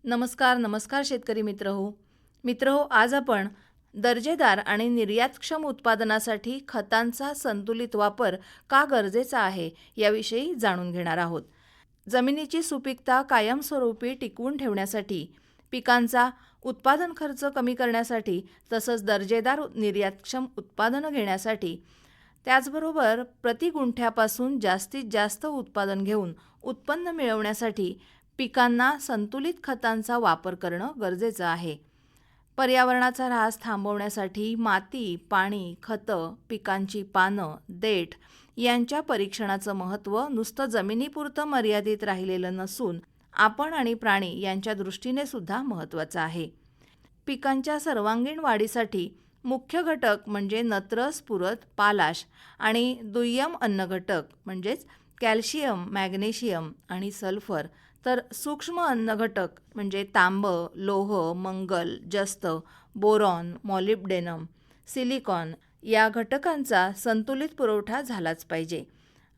नमस्कार शेतकरी मित्र हो आज आपण दर्जेदार आणि निर्यातक्षम उत्पादनासाठी खतांचा संतुलित वापर का गरजेचा आहे याविषयी जाणून घेणार आहोत. जमिनीची सुपीकता कायमस्वरूपी टिकवून ठेवण्यासाठी, पिकांचा उत्पादन खर्च कमी करण्यासाठी, तसंच दर्जेदार निर्यातक्षम उत्पादनं घेण्यासाठी, त्याचबरोबर प्रति गुंठ्यापासून जास्तीत जास्त उत्पादन घेऊन उत्पन्न मिळवण्यासाठी पिकांना संतुलित खतांचा वापर करणं गरजेचं आहे. पर्यावरणाचा ऱ्हास थांबवण्यासाठी माती, पाणी, खतं, पिकांची पानं, देठ यांच्या परीक्षणाचं महत्त्व नुसतं जमिनीपुरतं मर्यादित राहिलेलं नसून आपण आणि प्राणी यांच्या दृष्टीने सुद्धा महत्त्वाचं आहे. पिकांच्या सर्वांगीण वाढीसाठी मुख्य घटक म्हणजे नत्र, स्फुरद, पालाश आणि दुय्यम अन्नघटक म्हणजेच कॅल्शियम, मॅग्नेशियम आणि सल्फर, तर सूक्ष्म अन्नघटक म्हणजे तांब, लोह, मंगल, जस्त, बोरॉन, मॉलिब्डेनम, सिलिकॉन या घटकांचा संतुलित पुरवठा झालाच पाहिजे.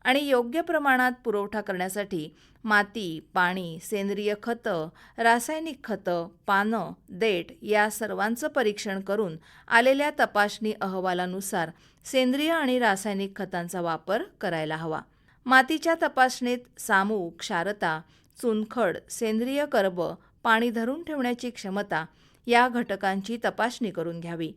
आणि योग्य प्रमाणात पुरवठा करण्यासाठी माती, पाणी, सेंद्रिय खतं, रासायनिक खतं, पानं, देठ या सर्वांचं परीक्षण करून आलेल्या तपासणी अहवालानुसार सेंद्रिय आणि रासायनिक खतांचा वापर करायला हवा. मातीच्या तपासणीत सामू, क्षारता, चुनखड, सेंद्रिय कर्ब, पाणी धरून ठेवण्याची क्षमता या घटकांची तपासणी करून घ्यावी.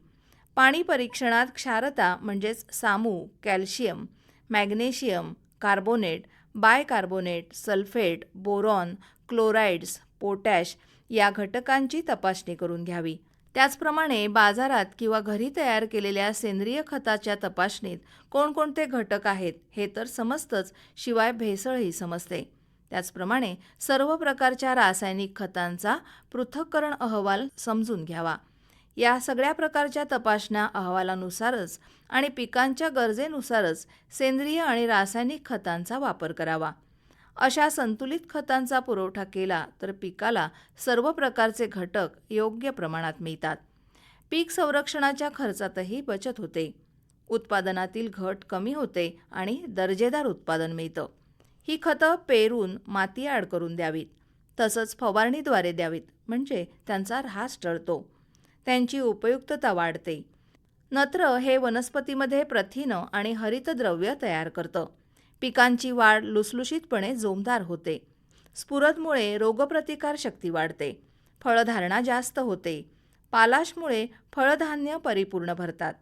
पाणी परीक्षणात क्षारता म्हणजेच सामू, calcium, magnesium, carbonate, bicarbonate, sulphate, boron, chlorides, potash या घटकांची तपासणी करून घ्यावी. त्याचप्रमाणे बाजारात किंवा घरी तयार केलेल्या सेंद्रिय खताच्या तपासणीत कोणकोणते घटक आहेत हे तर समजतंच, शिवाय भेसळही समजते. त्याचप्रमाणे सर्व प्रकारच्या रासायनिक खतांचा पृथक्करण अहवाल समजून घ्यावा. या सगळ्या प्रकारच्या तपासण्या अहवालानुसारच आणि पिकांच्या गरजेनुसारच सेंद्रिय आणि रासायनिक खतांचा वापर करावा. अशा संतुलित खतांचा पुरवठा केला तर पिकाला सर्व प्रकारचे घटक योग्य प्रमाणात मिळतात. पीक संरक्षणाच्या खर्चातही बचत होते, उत्पादनातील घट कमी होते आणि दर्जेदार उत्पादन मिळतं. ही खतं पेरून माती आड करून द्यावीत, तसंच फवारणीद्वारे द्यावीत, म्हणजे त्यांचा ऱ्हास टळतो, त्यांची उपयुक्तता वाढते. नत्र हे वनस्पतीमध्ये प्रथिनं आणि हरितद्रव्य तयार करतं. पिकांची वाढ लुसलुशीतपणे जोमदार होते. स्फुरदमुळे रोगप्रतिकार शक्ती वाढते, फळधारणा जास्त होते. पालाशमुळे फळधान्य परिपूर्ण भरतात,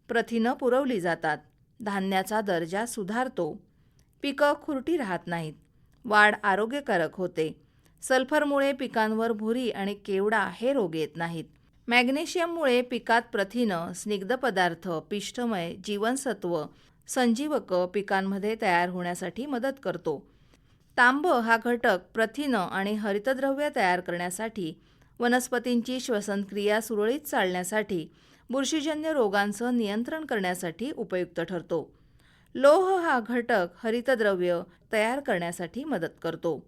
प्रथिनं पुरवली जातात, धान्याचा दर्जा सुधारतो, पिकं खुरटी राहत नाहीत, वाढ आरोग्यकारक होते. सल्फरमुळे पिकांवर भुरी आणि केवडा हे रोग येत नाहीत. मॅग्नेशियममुळे पिकात प्रथिनं, स्निग्ध पदार्थ, पिष्टमय, जीवनसत्व, संजीवक पिकांमध्ये तयार होण्यासाठी मदत करतो. तांब हा घटक प्रथिनं आणि हरितद्रव्य तयार करण्यासाठी, वनस्पतींची श्वसनक्रिया सुरळीत चालण्यासाठी, बुरशीजन्य रोगांचं नियंत्रण करण्यासाठी उपयुक्त ठरतो. लोह हा घटक हरितद्रव्य तयार करण्यासाठी मदत करतो.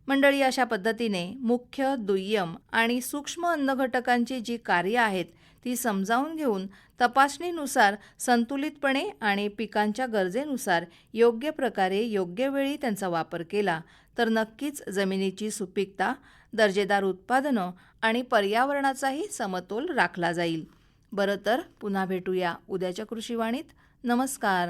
मंडळी, अशा पद्धतीने मुख्य, दुय्यम आणि सूक्ष्म अन्नघटकांची जी कार्य आहेत ती समजावून घेऊन तपासणीनुसार संतुलितपणे आणि पिकांच्या गरजेनुसार योग्य प्रकारे योग्य वेळी त्यांचा वापर केला तर नक्कीच जमिनीची सुपीकता, दर्जेदार उत्पादनं आणि पर्यावरणाचाही समतोल राखला जाईल. बरं, तर पुन्हा भेटूया उद्याच्या कृषीवाणीत. नमस्कार.